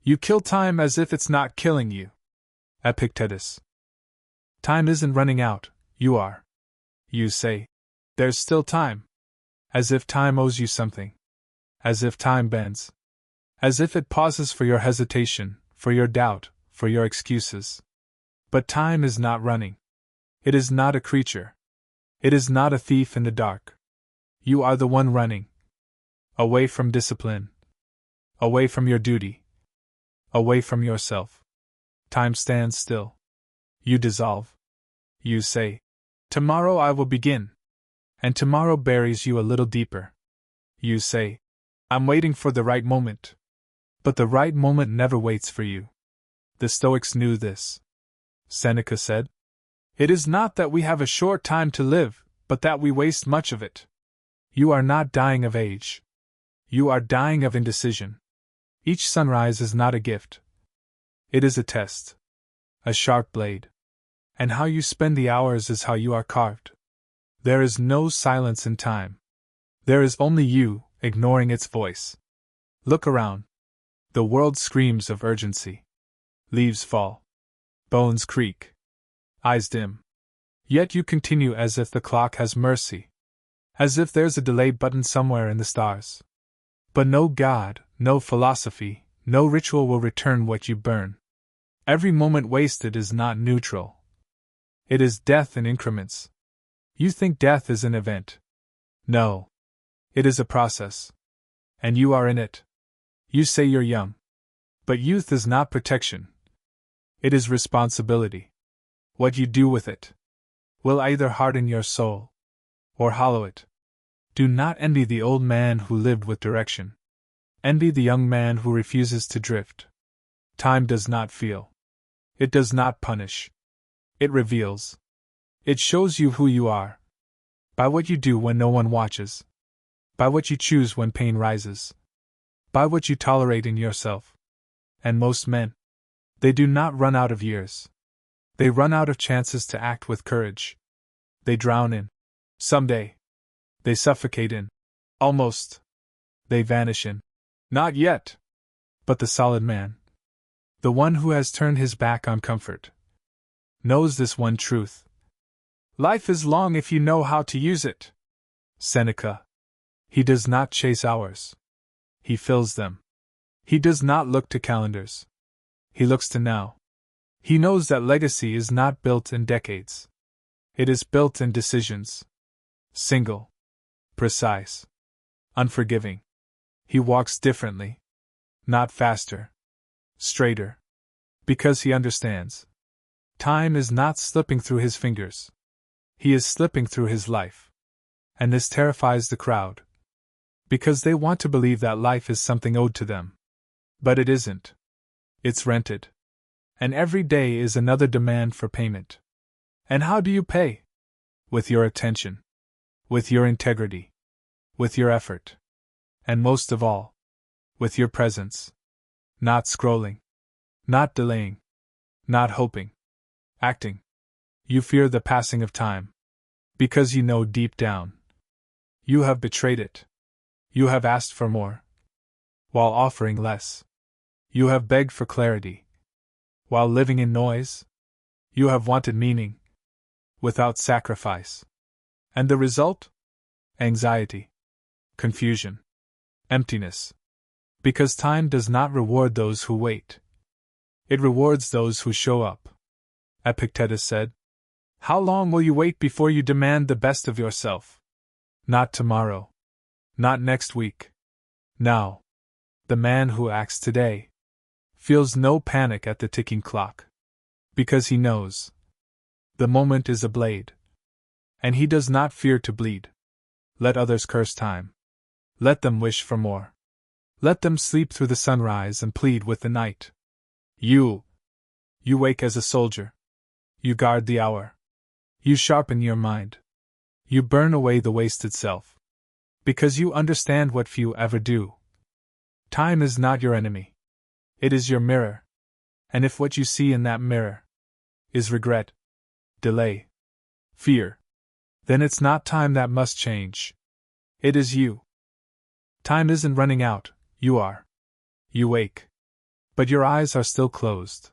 You kill time as if it's not killing you. Epictetus. Time isn't running out, you are. You say, there's still time. As if time owes you something. As if time bends. As if it pauses for your hesitation, for your doubt, for your excuses. But time is not running. It is not a creature. It is not a thief in the dark. You are the one running. Away from discipline. Away from your duty. Away from yourself. Time stands still. You dissolve. You say, tomorrow I will begin. And tomorrow buries you a little deeper. You say, I'm waiting for the right moment. But the right moment never waits for you. The Stoics knew this. Seneca said, it is not that we have a short time to live, but that we waste much of it. You are not dying of age. You are dying of indecision. Each sunrise is not a gift. It is a test. A sharp blade. And how you spend the hours is how you are carved. There is no silence in time. There is only you, ignoring its voice. Look around. The world screams of urgency. Leaves fall. Bones creak. Eyes dim. Yet you continue as if the clock has mercy. As if there's a delay button somewhere in the stars. But no God, no philosophy, no ritual will return what you burn. Every moment wasted is not neutral. It is death in increments. You think death is an event. No. It is a process. And you are in it. You say you're young. But youth is not protection. It is responsibility. What you do with it will either harden your soul or hollow it. Do not envy the old man who lived with direction. Envy the young man who refuses to drift. Time does not feel. It does not punish. It reveals. It shows you who you are. By what you do when no one watches. By what you choose when pain rises. By what you tolerate in yourself. And most men, they do not run out of years. They run out of chances to act with courage. They drown in. Someday. They suffocate in. Almost. They vanish in. Not yet. But the solid man, the one who has turned his back on comfort, knows this one truth. Life is long if you know how to use it. Seneca. He does not chase hours. He fills them. He does not look to calendars. He looks to now. He knows that legacy is not built in decades. It is built in decisions. Single. Precise. Unforgiving. He walks differently. Not faster. Straighter. Because he understands. Time is not slipping through his fingers. He is slipping through his life. And this terrifies the crowd. Because they want to believe that life is something owed to them. But it isn't. It's rented. And every day is another demand for payment. And how do you pay? With your attention. With your integrity. With your effort. And most of all, with your presence. Not scrolling. Not delaying. Not hoping. Acting. You fear the passing of time. Because you know deep down. You have betrayed it. You have asked for more. While offering less. You have begged for clarity. While living in noise. You have wanted meaning. Without sacrifice. And the result? Anxiety. Confusion. Emptiness. Because time does not reward those who wait. It rewards those who show up. Epictetus said, how long will you wait before you demand the best of yourself? Not tomorrow. Not next week. Now. The man who acts today feels no panic at the ticking clock. Because he knows. The moment is a blade. And he does not fear to bleed. Let others curse time. Let them wish for more. Let them sleep through the sunrise and plead with the night. You wake as a soldier. You guard the hour. You sharpen your mind. You burn away the wasted self. Because you understand what few ever do. Time is not your enemy. It is your mirror. And if what you see in that mirror is regret, delay, fear, then it's not time that must change. It is you. Time isn't running out, you are. You wake. But your eyes are still closed.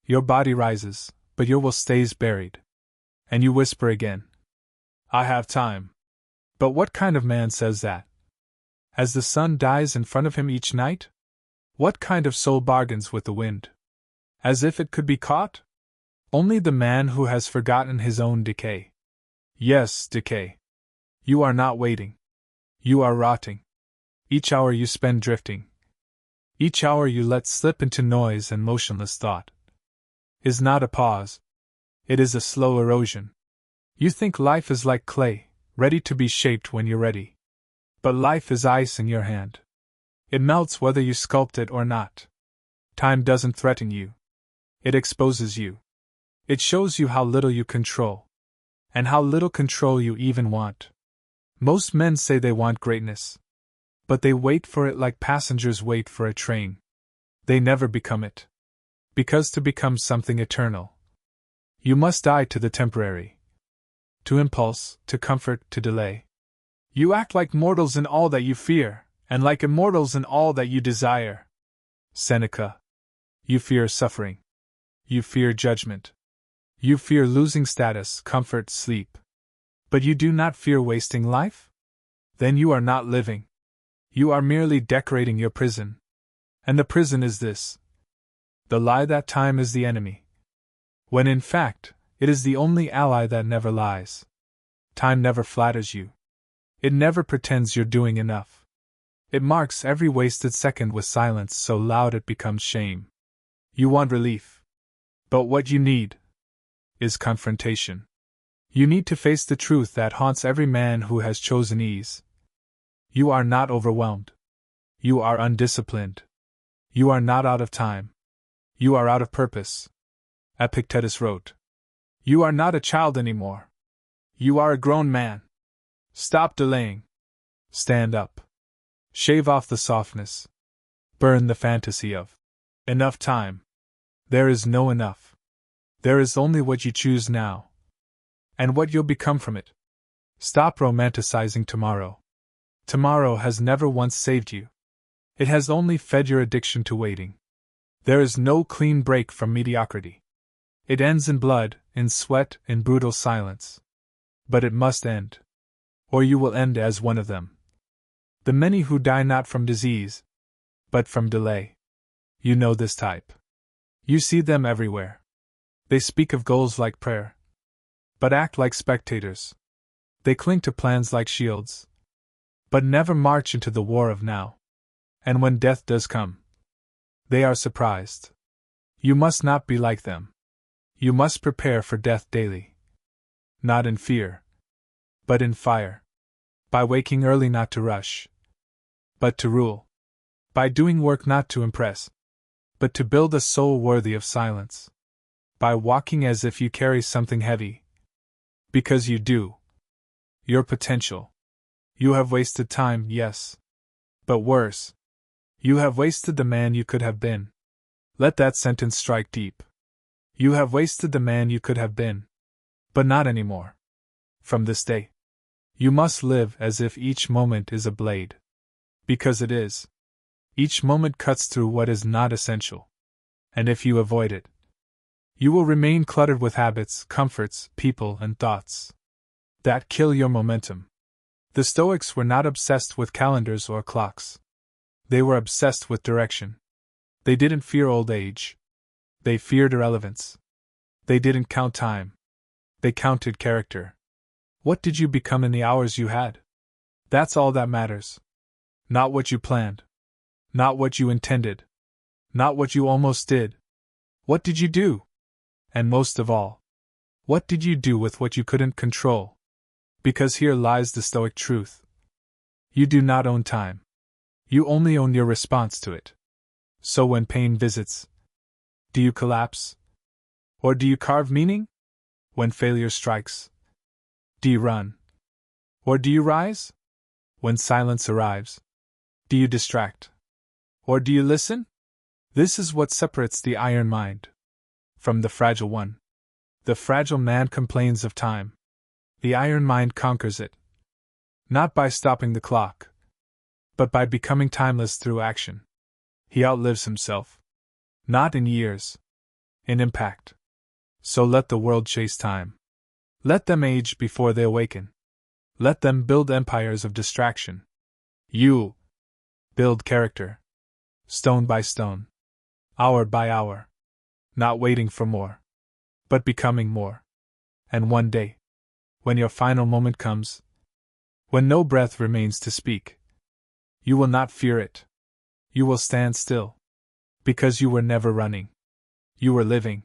Your body rises, but your will stays buried. And you whisper again, I have time. But what kind of man says that? As the sun dies in front of him each night? What kind of soul bargains with the wind? As if it could be caught? Only the man who has forgotten his own decay. Yes, decay. You are not waiting. You are rotting. Each hour you spend drifting. Each hour you let slip into noise and motionless thought is not a pause. It is a slow erosion. You think life is like clay, ready to be shaped when you're ready. But life is ice in your hand. It melts whether you sculpt it or not. Time doesn't threaten you. It exposes you. It shows you how little you control. And how little control you even want. Most men say they want greatness. But they wait for it like passengers wait for a train. They never become it. Because to become something eternal, you must die to the temporary. To impulse, to comfort, to delay. You act like mortals in all that you fear, and like immortals in all that you desire. Seneca. You fear suffering. You fear judgment. You fear losing status, comfort, sleep. But you do not fear wasting life? Then you are not living. You are merely decorating your prison. And the prison is this: the lie that time is the enemy. When in fact, it is the only ally that never lies. Time never flatters you. It never pretends you're doing enough. It marks every wasted second with silence so loud it becomes shame. You want relief. But what you need is confrontation. You need to face the truth that haunts every man who has chosen ease. You are not overwhelmed. You are undisciplined. You are not out of time. You are out of purpose. Epictetus wrote. You are not a child anymore. You are a grown man. Stop delaying. Stand up. Shave off the softness. Burn the fantasy of enough time. There is no enough. There is only what you choose now. And what you'll become from it. Stop romanticizing tomorrow. Tomorrow has never once saved you. It has only fed your addiction to waiting. There is no clean break from mediocrity. It ends in blood, in sweat, in brutal silence. But it must end. Or you will end as one of them. The many who die not from disease, but from delay. You know this type. You see them everywhere. They speak of goals like prayer, but act like spectators. They cling to plans like shields, but never march into the war of now. And when death does come, they are surprised. You must not be like them. You must prepare for death daily. Not in fear, but in fire. By waking early not to rush, but to rule. By doing work not to impress, but to build a soul worthy of silence. By walking as if you carry something heavy. Because you do. Your potential. You have wasted time, yes. But worse. You have wasted the man you could have been. Let that sentence strike deep. You have wasted the man you could have been. But not anymore. From this day, you must live as if each moment is a blade. Because it is. Each moment cuts through what is not essential. And if you avoid it, you will remain cluttered with habits, comforts, people, and thoughts that kill your momentum. The Stoics were not obsessed with calendars or clocks. They were obsessed with direction. They didn't fear old age. They feared irrelevance. They didn't count time. They counted character. What did you become in the hours you had? That's all that matters. Not what you planned. Not what you intended. Not what you almost did. What did you do? And most of all, what did you do with what you couldn't control? Because here lies the Stoic truth. You do not own time. You only own your response to it. So when pain visits, do you collapse? Or do you carve meaning? When failure strikes, do you run? Or do you rise? When silence arrives, do you distract? Or do you listen? This is what separates the iron mind from the fragile one. The fragile man complains of time. The iron mind conquers it. Not by stopping the clock, but by becoming timeless through action. He outlives himself. Not in years. In impact. So let the world chase time. Let them age before they awaken. Let them build empires of distraction. You build character. Stone by stone. Hour by hour. Not waiting for more. But becoming more. And one day, when your final moment comes, when no breath remains to speak, you will not fear it. You will stand still. Because you were never running. You were living.